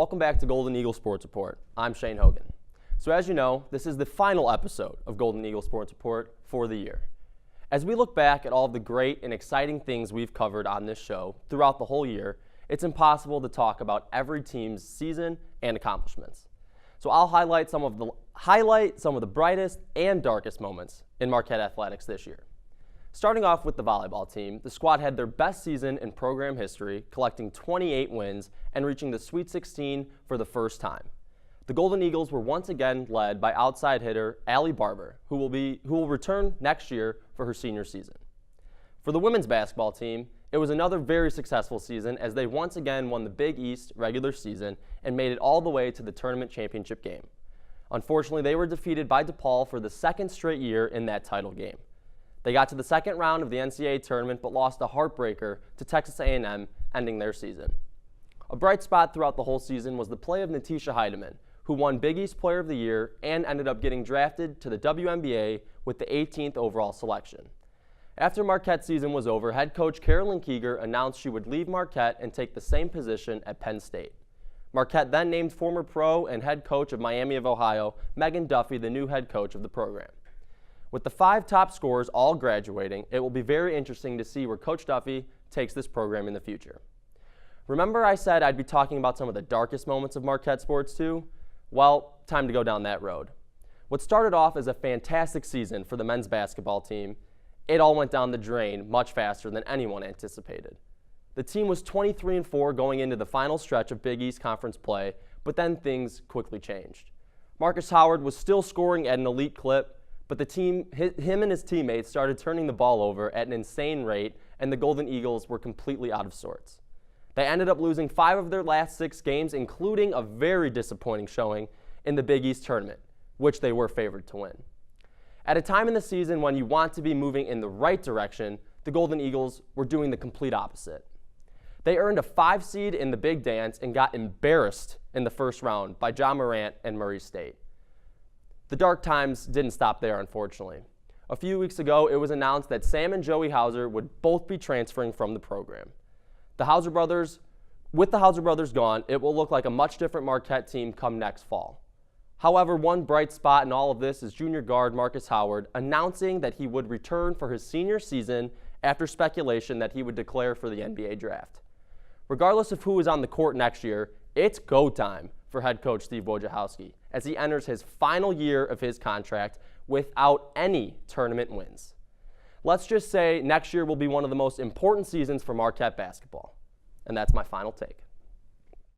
Welcome back to Golden Eagle Sports Report. I'm Shane Hogan. So as you know, this is the final episode of Golden Eagle Sports Report for the year. As we look back at all of the great and exciting things we've covered on this show throughout the whole year, it's impossible to talk about every team's season and accomplishments. So I'll highlight some of the brightest and darkest moments in Marquette athletics this year. Starting off with the volleyball team, the squad had their best season in program history, collecting 28 wins and reaching the Sweet 16 for the first time. The Golden Eagles were once again led by outside hitter Allie Barber, who will return next year for her senior season. For the women's basketball team, it was another very successful season as they once again won the Big East regular season and made it all the way to the tournament championship game. Unfortunately, they were defeated by DePaul for the second straight year in that title game. They got to the second round of the NCAA tournament but lost a heartbreaker to Texas A&M, ending their season. A bright spot throughout the whole season was the play of Natisha Heidemann, who won Big East Player of the Year and ended up getting drafted to the WNBA with the 18th overall selection. After Marquette's season was over, head coach Carolyn Keeger announced she would leave Marquette and take the same position at Penn State. Marquette then named former pro and head coach of Miami of Ohio, Megan Duffy, the new head coach of the program. With the 5 top scorers all graduating, it will be very interesting to see where Coach Duffy takes this program in the future. Remember I said I'd be talking about some of the darkest moments of Marquette sports too? Well, time to go down that road. What started off as a fantastic season for the men's basketball team, it all went down the drain much faster than anyone anticipated. The team was 23-4 going into the final stretch of Big East Conference play, but then things quickly changed. Marcus Howard was still scoring at an elite clip, but the team, him and his teammates started turning the ball over at an insane rate, and the Golden Eagles were completely out of sorts. They ended up losing 5 of their last 6 games, including a very disappointing showing in the Big East tournament, which they were favored to win. At a time in the season when you want to be moving in the right direction, the Golden Eagles were doing the complete opposite. They earned a 5 seed in the Big Dance and got embarrassed in the first round by John Morant and Murray State. The dark times didn't stop there, unfortunately. A few weeks ago, it was announced that Sam and Joey Hauser would both be transferring from the program. With the Hauser brothers gone, it will look like a much different Marquette team come next fall. However, one bright spot in all of this is junior guard Marcus Howard announcing that he would return for his senior season after speculation that he would declare for the NBA draft. Regardless of who is on the court next year, it's go time for head coach Steve Wojciechowski as he enters his final year of his contract without any tournament wins. Let's just say next year will be one of the most important seasons for Marquette basketball. And that's my final take.